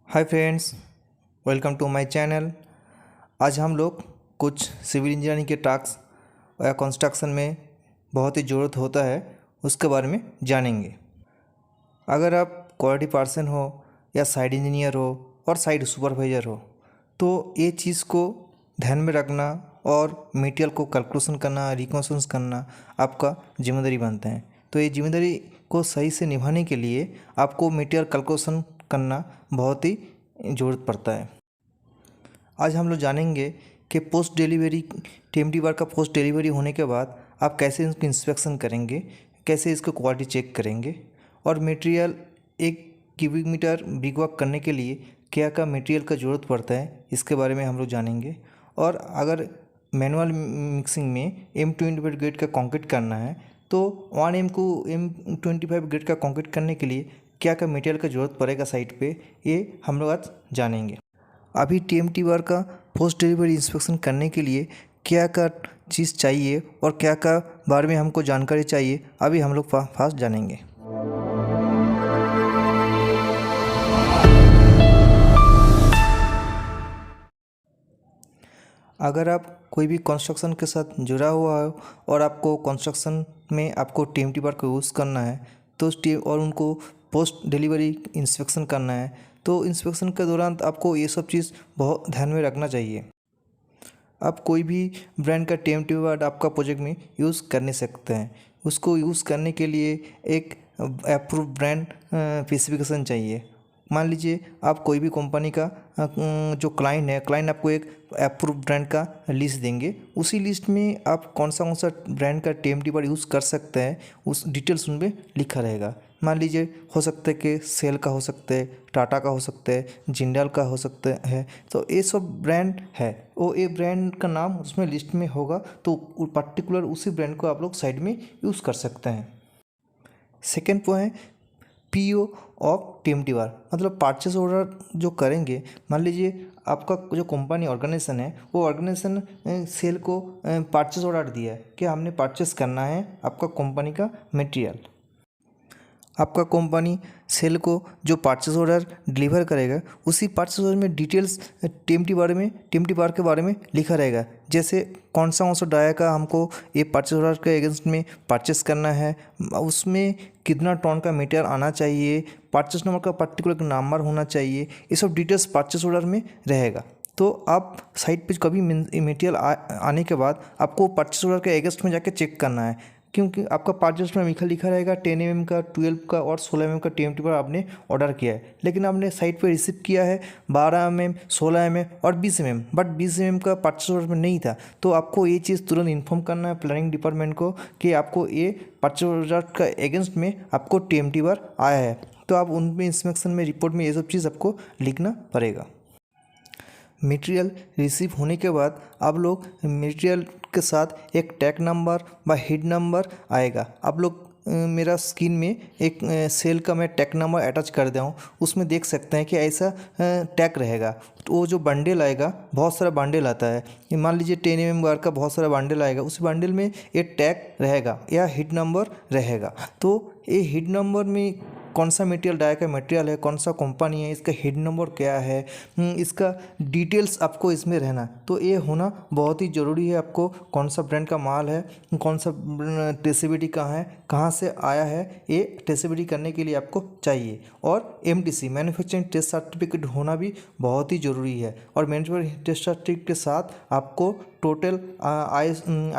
Hi friends, welcome to my channel. आज हम लोग कुछ सिविल इंजीनियरिंग के टास्क या कंस्ट्रक्शन में बहुत ही ज़रूरत होता है उसके बारे में जानेंगे। अगर आप क्वालिटी पर्सन हो या साइट इंजीनियर हो और साइट सुपरवाइज़र हो तो ये चीज़ को ध्यान में रखना और मटेरियल को कैलकुलेशन करना, रिकॉन्स्ट्रक्शन करना आपका जिम्मेदारी बनता है। तो ये जिम्मेदारी को सही से निभाने के लिए आपको मटेरियल कैलकुलेशन करना बहुत ही ज़रूरत पड़ता है। आज हम लोग जानेंगे कि पोस्ट डिलीवरी टीएमटी बार का पोस्ट डिलीवरी होने के बाद आप कैसे इसको इंस्पेक्शन करेंगे, कैसे इसको क्वालिटी चेक करेंगे और मटेरियल एक क्यूबिक मीटर ब्रिक वर्क करने के लिए क्या क्या मटेरियल का ज़रूरत पड़ता है, इसके बारे में हम लोग जानेंगे। और अगर मैनुअल मिक्सिंग में M25 ग्रेड का कंक्रीट करना है तो 1M को M25 ग्रेड का कंक्रीट करने के लिए क्या क्या मटेरियल का ज़रूरत पड़ेगा साइट पे, ये हम लोग आज जानेंगे। अभी टीएमटी बार का पोस्ट डिलीवरी इंस्पेक्शन करने के लिए क्या क्या चीज़ चाहिए और क्या क्या बारे में हमको जानकारी चाहिए, अभी हम लोग फास्ट जानेंगे। अगर आप कोई भी कंस्ट्रक्शन के साथ जुड़ा हुआ हो और आपको कंस्ट्रक्शन में आपको टीएमटी बार को यूज़ करना है तो और उनको पोस्ट डिलीवरी इंस्पेक्शन करना है तो इंस्पेक्शन के दौरान आपको ये सब चीज़ बहुत ध्यान में रखना चाहिए। आप कोई भी ब्रांड का टीएमटी बार आपका प्रोजेक्ट में यूज़ कर नहीं सकते हैं। उसको यूज़ करने के लिए एक अप्रूव ब्रांड स्पेसिफिकेशन चाहिए। मान लीजिए आप कोई भी कंपनी का जो क्लाइंट आपको एक अप्रूव ब्रांड का लिस्ट देंगे, उसी लिस्ट में आप कौन सा ब्रांड का टीएमटी बार यूज़ कर सकते हैं उस डिटेल्स उनमें लिखा रहेगा। मान लीजिए हो सकता है कि सेल का हो सकता है, टाटा का हो सकता है, जिंदाल का हो सकता है, तो ये सब ब्रांड है। वो ये ब्रांड का नाम उसमें लिस्ट में होगा तो पर्टिकुलर उसी ब्रांड को आप लोग साइड में यूज़ कर सकते हैं। सेकेंड पॉइंट है पीओ ऑफ टीएमटी बार, मतलब परचेस ऑर्डर जो करेंगे। मान लीजिए आपका जो कंपनी ऑर्गेनाइजेशन है वो ऑर्गेनाइजेशन सेल को परचेस ऑर्डर दिया है कि हमने परचेस करना है आपका कंपनी का मटेरियल। आपका कंपनी सेल को जो परचेस ऑर्डर डिलीवर करेगा उसी परचेस ऑर्डर में डिटेल्स टीएमटी बार के बारे में लिखा रहेगा। जैसे कौन सा डाया का हमको ये परचेस ऑर्डर के अगेंस्ट में परचेस करना है, उसमें कितना टन का मटेरियल आना चाहिए, परचेस नंबर का पर्टिकुलर नंबर होना चाहिए, ये सब डिटेल्स परचेस ऑर्डर में रहेगा। तो आप साइट पे कभी मटेरियल आने के बाद आपको परचेस ऑर्डर के अगेंस्ट में जाके चेक करना है, क्योंकि आपका परचेस में लिखा रहेगा 10 mm का, 12 का और 16 mm का टीएमटी पर आपने ऑर्डर किया है, लेकिन आपने साइट पे रिसीव किया है 12 mm, 16 mm और 20 mm, बट 20 mm का परचेस ऑर्डर में नहीं था। तो आपको ये चीज़ तुरंत इन्फॉर्म करना है प्लानिंग डिपार्टमेंट को कि आपको ये परचेस ऑर्डर का अगेंस्ट में आपको टीएमटी बार आया है। तो आप उनमें इंस्पेक्शन में रिपोर्ट में ये सब चीज़ आपको लिखना पड़ेगा। मटेरियल रिसीव होने के बाद आप लोग मटेरियल के साथ एक टैग नंबर व हेड नंबर आएगा। आप लोग मेरा स्क्रीन में एक सेल का मैं टैग नंबर अटैच कर दिया हूँ, उसमें देख सकते हैं कि ऐसा टैग रहेगा। तो वो जो बंडल आएगा, बहुत सारा बंडल आता है, मान लीजिए 10 mm बार का बहुत सारा बंडल आएगा, उस बंडल में ये टैग रहेगा या हेड नंबर रहेगा। तो ये हेड नंबर में कौन सा मटेरियल डाया का मटेरियल है, कौन सा कंपनी है, इसका हेड नंबर क्या है, इसका डिटेल्स आपको इसमें रहना। तो ये होना बहुत ही ज़रूरी है। आपको कौन सा ब्रांड का माल है, कौन सा ट्रेसेबिलिटी कहाँ है, कहाँ से आया है, ये ट्रेसेबिलिटी करने के लिए आपको चाहिए। और MTC मैन्युफैक्चरिंग टेस्ट सर्टिफिकेट होना भी बहुत ही ज़रूरी है। और मैन्युफैक्चरिंग टेस्ट सर्टिफिकेट के साथ आपको टोटल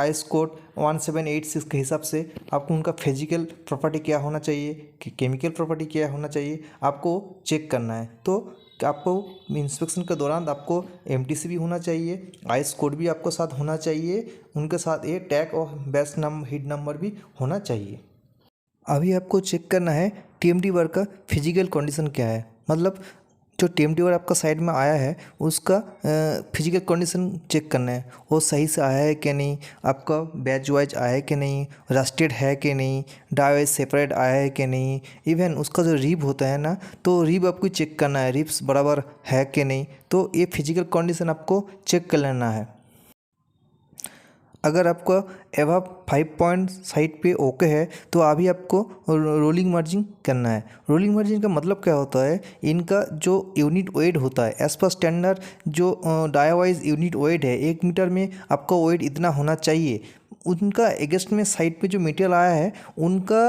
IS कोड 1786 के हिसाब से आपको उनका फिजिकल प्रॉपर्टी क्या होना चाहिए, केमिकल प्रॉपर्टी क्या होना चाहिए, आपको चेक करना है। तो आपको इंस्पेक्शन के दौरान आपको MTC भी होना चाहिए, IS कोड भी आपको साथ होना चाहिए, उनके साथ ये टैग और बेस्ट हेड नंबर भी होना चाहिए। अभी आपको चेक करना है टीएमटी बार का फिजिकल कंडीशन क्या है, मतलब जो टीएमटी बार आपका साइड में आया है उसका फिजिकल कंडीशन चेक करना है। वो सही से आया है कि नहीं, आपका बैच वाइज आया है कि नहीं, रस्टेड है कि नहीं, डाई वाइज सेपरेट आया है कि नहीं, इवन उसका जो रिब होता है ना, तो रिब आपको चेक करना है, रिब्स बराबर है कि नहीं। तो ये फिजिकल कंडीशन आपको चेक कर लेना है। अगर आपका एवब 5 पॉइंट साइड पे ओके है तो अभी आपको रोलिंग मार्जिन करना है। रोलिंग मार्जिन का मतलब क्या होता है, इनका जो यूनिट वेट होता है एज पर स्टैंडर्ड जो डाया वाइज यूनिट वेट है 1 मीटर में आपका वेट इतना होना चाहिए। उनका एगेंस्ट में साइड पे जो मटेरियल आया है उनका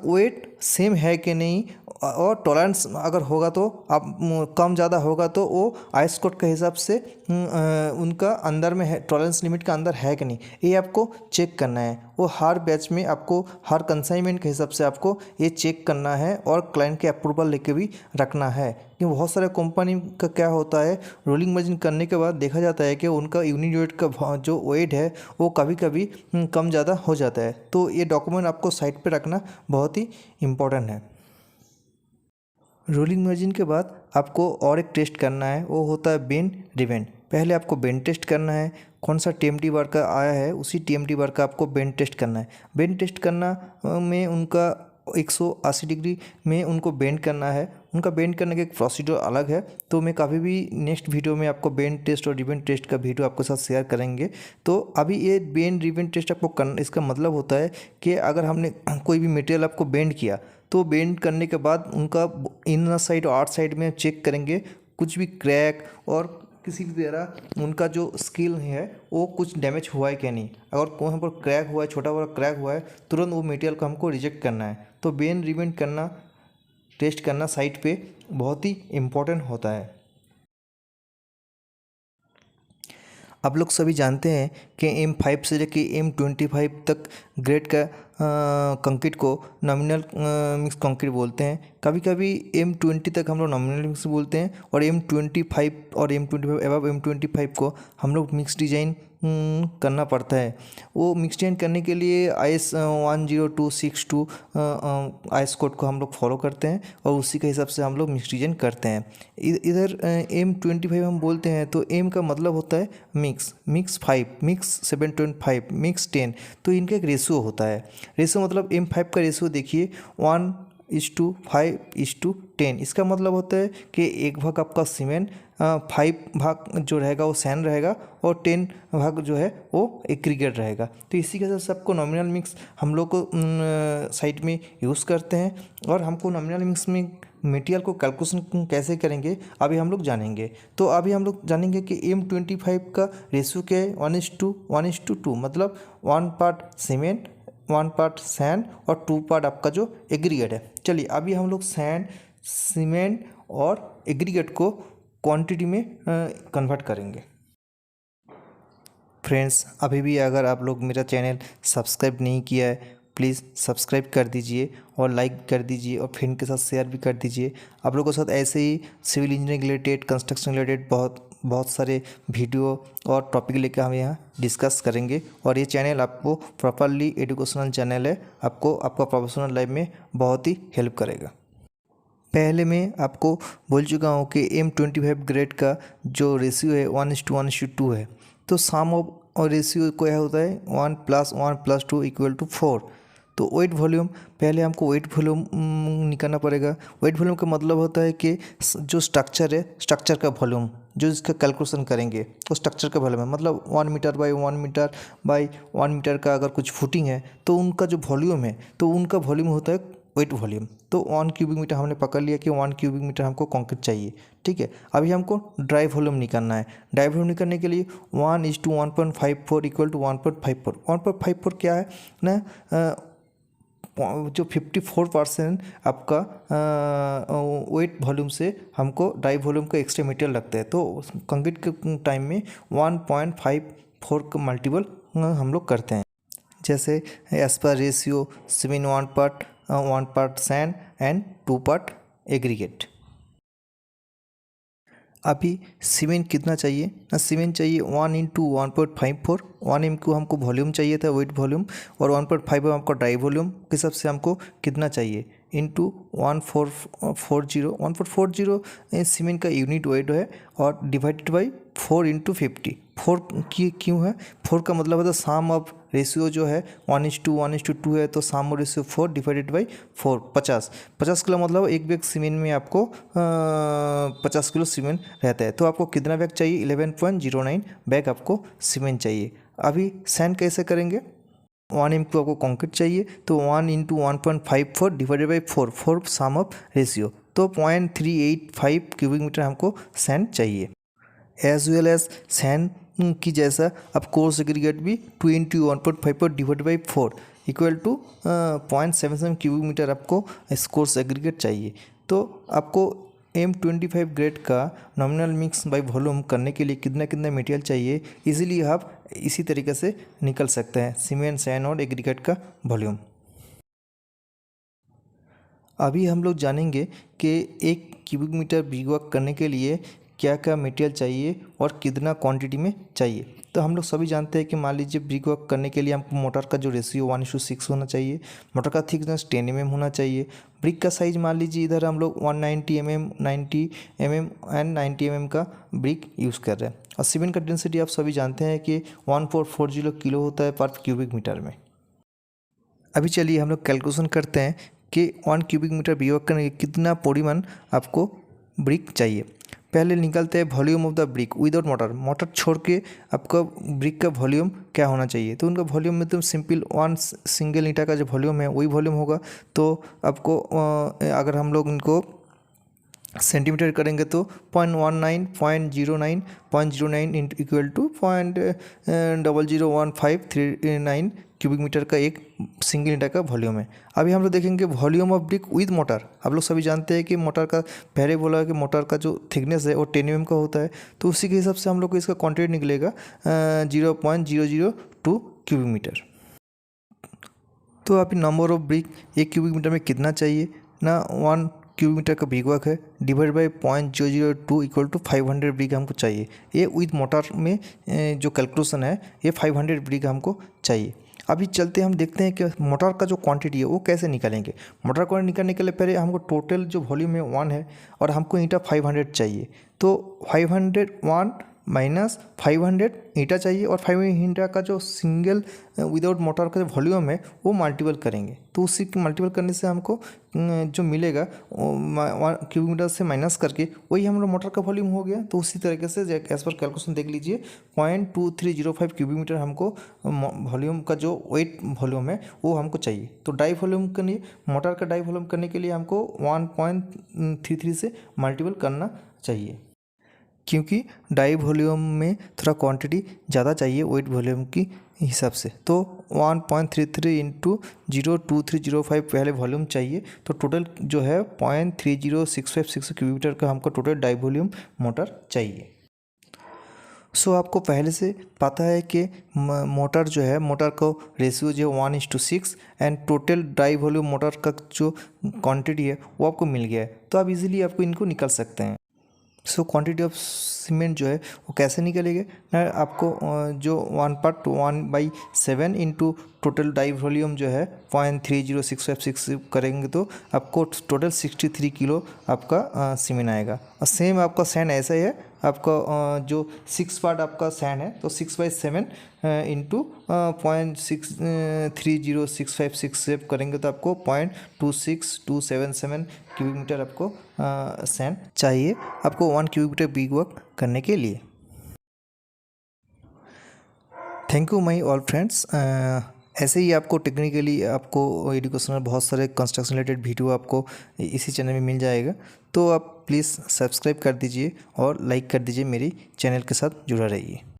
वेट सेम है कि नहीं, और टॉलरेंस अगर होगा तो आप कम ज़्यादा होगा तो वो आईएस कोड के हिसाब से उनका अंदर में है, टॉलरेंस लिमिट का अंदर है कि नहीं, ये आपको चेक करना है। वो हर बैच में आपको हर कंसाइनमेंट के हिसाब से आपको ये चेक करना है और क्लाइंट के अप्रूवल लेके भी रखना है। क्योंकि बहुत सारे कंपनी का क्या होता है, रोलिंग मार्जिन करने के बाद देखा जाता है कि उनका यूनिट वेट का जो वेट है वो कभी कभी कम ज़्यादा हो जाता है। तो ये डॉक्यूमेंट आपको साइड पे रखना बहुत ही इम्पोर्टेंट है। रोलिंग मार्जिन के बाद आपको और एक टेस्ट करना है, वो होता है बेंड रिवेंड। पहले आपको बेंड टेस्ट करना है, कौन सा टीएमटी बार का आया है उसी टीएमटी बार का आपको बेंड टेस्ट करना है। बेंड टेस्ट करना में उनका 180 डिग्री में उनको बेंड करना है। उनका बेंड करने का एक प्रोसीजर अलग है, तो मैं कभी भी नेक्स्ट वीडियो में आपको बेंड टेस्ट और रिवेंड टेस्ट का वीडियो आपके साथ शेयर करेंगे। तो अभी ये बेंड रिवेंड टेस्ट आपको करना, इसका मतलब होता है कि अगर हमने कोई भी मटेरियल आपको बेंड किया तो बेंड करने के बाद उनका इनर साइड और आउट साइड में चेक करेंगे कुछ भी क्रैक और किसी भी तरह उनका जो स्किल है वो कुछ डैमेज हुआ है क्या नहीं। अगर कहीं पर क्रैक हुआ है, छोटा बड़ा क्रैक हुआ है, तुरंत वो मटेरियल को हमको रिजेक्ट करना है। तो बेंड रिवेंड करना, टेस्ट करना साइट पे बहुत ही इम्पोर्टेंट होता है। आप लोग सभी जानते हैं कि M5 से लेके M25 तक ग्रेड का कंक्रीट को नॉमिनल मिक्स कंक्रीट बोलते हैं। कभी कभी M20 तक हम लोग नॉमिनल मिक्स बोलते हैं, और M25 और M25 एवब M25 को हम लोग मिक्स डिज़ाइन करना पड़ता है। वो मिक्स डिज़ाइन करने के लिए IS 10262 IS कोड को हम लोग फॉलो करते हैं और उसी के हिसाब से हम लोग मिक्स डिज़ाइन करते हैं। इधर M25 हम बोलते हैं तो M का मतलब होता है मिक्स 5, मिक्स 7.5, मिक्स 10। तो इनका एक रेशियो होता है। रेशियो मतलब M5 का रेशियो देखिए 1:5:10। इसका मतलब होता है कि 1 भाग आपका सीमेंट, 5 भाग जो रहेगा वो सैंड रहेगा और 10 भाग जो है वो एग्रीगेट रहेगा। तो इसी के साथ सबको नॉमिनल मिक्स हम लोग को साइट में यूज़ करते हैं। और हमको नॉमिनल मिक्स में मटेरियल को कैलकुलेशन कैसे करेंगे अभी हम लोग जानेंगे। तो अभी हम लोग जानेंगे कि M25 का रेशियो क्या है, 1:2, मतलब 1 पार्ट सीमेंट, 1 पार्ट सैंड और 2 पार्ट आपका जो एग्रीगेट है। चलिए अभी हम लोग सैंड, सीमेंट और एग्रीगेट को क्वांटिटी में कन्वर्ट करेंगे। फ्रेंड्स, अभी भी अगर आप लोग मेरा चैनल सब्सक्राइब नहीं किया है प्लीज़ सब्सक्राइब कर दीजिए और लाइक कर दीजिए और फ्रेंड के साथ शेयर भी कर दीजिए। आप लोगों के साथ ऐसे ही civil engineering related, construction related बहुत सारे वीडियो और टॉपिक लेकर हम यहाँ डिस्कस करेंगे। और ये चैनल आपको प्रॉपरली एजुकेशनल चैनल है, आपको आपका प्रोफेशनल लाइफ में बहुत ही हेल्प करेगा। पहले मैं आपको बोल चुका हूँ कि M25 ग्रेड का जो रेशियो है 1:1:2 है। तो सम ऑफ और रेशियो क्या होता है 1+1+2 = 4। तो वेट वॉल्यूम, पहले हमको वेट वॉल्यूम निकालना पड़ेगा। वेट वॉल्यूम का मतलब होता है कि जो स्ट्रक्चर है, स्ट्रक्चर का वॉल्यूम जो इसका कैलकुलेशन करेंगे वो स्ट्रक्चर का वॉल्यूम है। मतलब 1 metre by 1 metre by 1 metre का अगर कुछ फुटिंग है तो उनका जो वॉल्यूम है तो उनका वॉल्यूम होता है वेट वॉल्यूम। तो 1 क्यूबिक मीटर हमने पकड़ लिया कि 1 क्यूबिक मीटर हमको कंक्रीट चाहिए। ठीक है, अभी हमको ड्राई वॉल्यूम निकालना है। ड्राई वॉल्यूम निकालने के लिए 1:1.54 = 1.54। 1.54 क्या है ना, जो 54% आपका वेट वॉल्यूम से हमको ड्राई वॉल्यूम का एक्स्ट्रा मटेरियल लगता है। तो कंक्रीट के टाइम में 1.54 का मल्टीपल हम लोग करते हैं। जैसे as per ratio cement 1 part sand and 2 part aggregate. अभी सीमेंट कितना चाहिए ना, सीमेंट चाहिए 1:1.54। 1 MQ हमको वॉल्यूम चाहिए था, वेट वॉल्यूम, और 1.5 हमको ड्राई वॉल्यूम के हिसाब से हमको कितना चाहिए इंटू 1440। 1440 सीमेंट का यूनिट वेट है और डिवाइडेड बाई 4 × 50। 4 की क्यों है, 4 का मतलब होता है सम ऑफ रेशियो जो है 1:1:2 है, तो sum of ratio 4 divided by 4 50 kilo, मतलब एक बैग सीमेंट में आपको 50 किलो सीमेंट रहता है। तो आपको कितना बैग चाहिए, 11.09 बैग आपको सीमेंट चाहिए। अभी सैंड कैसे करेंगे, 1 M2 आपको कंक्रीट चाहिए तो 1 × 1.54 divided by 4 sum of ratio, तो 0.385 क्यूबिक मीटर हमको सैंड चाहिए। एज वेल एज सैंड की जैसा अब कोर्स एग्रीगेट भी 2 × 1.54 divided by 4 equal to 0.77 cubic metre आपको इस कोर्स एग्रीगेट चाहिए। तो आपको M25 ग्रेड का नॉमिनल मिक्स बाय वॉल्यूम करने के लिए कितना कितना मटेरियल चाहिए, इजीली आप इसी तरीके से निकल सकते हैं सीमेंट, सैंड और एग्रीगेट का वॉल्यूम। अभी हम लोग जानेंगे कि 1 क्यूबिक मीटर ब्रिक वर्क करने के लिए क्या क्या मटेरियल चाहिए और कितना क्वांटिटी में चाहिए। तो हम लोग सभी जानते हैं कि मान लीजिए ब्रिक वर्क करने के लिए हमको मोटर का जो रेशियो 1:6 होना चाहिए, मोटर का थिकनेस 10 mm होना चाहिए, ब्रिक का साइज मान लीजिए इधर हम लोग 190 mm, 90 mm एंड 90 mm का ब्रिक यूज़ कर रहे हैं, और सीमेंट का डेंसिटी आप सभी जानते हैं कि 1440 किलो होता है पर क्यूबिक मीटर में। अभी चलिए हम लोग कैलकुलेशन करते हैं कि 1 क्यूबिक मीटर ब्रिक वर्क करने के कितना परिमाण आपको ब्रिक चाहिए। पहले निकलते हैं volume of the brick without motor, motor छोड़ के आपका ब्रिक का वॉल्यूम क्या होना चाहिए। तो उनका वॉल्यूम में तो सिंपल 1 सिंगल ईंटा का जो वॉल्यूम है वही वॉल्यूम होगा। तो आपको अगर हम लोग इनको सेंटीमीटर करेंगे तो 0.19, 0.09, 0.09 इक्वल टू 0.001539 क्यूबिक मीटर का एक सिंगल ईंटा का वॉल्यूम है। अभी हम लोग देखेंगे volume of brick with motor. आप लोग सभी जानते हैं कि मोटर का पहले बोला कि मोटर का जो थिकनेस है वो 10 mm का होता है, तो उसी के हिसाब से हम लोग को इसका क्वांटिटी निकलेगा 0.002 क्यूबिक मीटर। तो अभी number of brick 1 cubic metre में कितना चाहिए ना, 1 क्यूबिक मीटर का ब्रिक वर्क है divide by 0.002 equal to 500 brick हमको चाहिए। ये विद मोटर में जो कैलकुलेशन है ये 500 ब्रिक हमको चाहिए। अभी चलते हम देखते हैं कि मोटर का जो क्वांटिटी है वो कैसे निकालेंगे। मोटर क्वांटिटी निकालने के लिए पहले हमको टोटल जो वॉल्यूम है 1 है और हमको ईंटा 500 चाहिए, तो 501 माइनस 500 ईंटा चाहिए, और 500 ईंटा का जो सिंगल विदाउट मोटर का जो वॉल्यूम है वो मल्टीपल करेंगे, तो उसी के मल्टीपल करने से हमको जो मिलेगा क्यूबिक मीटर से माइनस करके वही हमारा मोटर का वॉल्यूम हो गया। तो उसी तरीके से एज पर कैलकुलेशन देख लीजिए 0.2305 क्यूबिक मीटर हमको वॉल्यूम का जो वेट वॉल्यूम है वो हमको चाहिए। तो डाई वॉल्यूम के लिए मोटर का डाई वॉल्यूम करने के लिए हमको 1.33 से मल्टीपल करना चाहिए, क्योंकि डाई वॉल्यूम में थोड़ा क्वांटिटी ज़्यादा चाहिए वेट वॉल्यूम की हिसाब से। तो 1.33 इंटू 0.2305 पहले वॉल्यूम चाहिए, तो टोटल जो है 0.30656 क्यूबिक मीटर का हमको टोटल डाई वॉल्यूम मोटर चाहिए। सो आपको पहले से पता है कि मोटर जो है मोटर का रेशियो जो है 1:6 and total dry volume mortar का जो क्वांटिटी है वो आपको मिल गया है, तो आप इजीली आपको इनको निकाल सकते हैं। सो क्वांटिटी ऑफ सीमेंट जो है वो कैसे निकलेगा ना, आपको जो 1/1/7 इंटू टोटल डाई वॉल्यूम जो है 0.30656 करेंगे तो आपको टोटल 63 किलो आपका सीमेंट आएगा। और सेम आपका सैंड ऐसा ही है, आपका जो 6 पार्ट आपका सैंड है तो 6/7 इंटू 0.630656 करेंगे तो आपको 0.26277 क्यूबिक मीटर आपको सैंड चाहिए आपको 1 क्यूबिक मीटर ब्रिक वर्क करने के लिए। Thank you my all friends. ऐसे ही आपको टेक्निकली आपको एजुकेशनल बहुत सारे कंस्ट्रक्शन रिलेटेड वीडियो आपको इसी चैनल में मिल जाएगा, तो आप प्लीज़ सब्सक्राइब कर दीजिए और लाइक कर दीजिए, मेरी चैनल के साथ जुड़ा रहिए।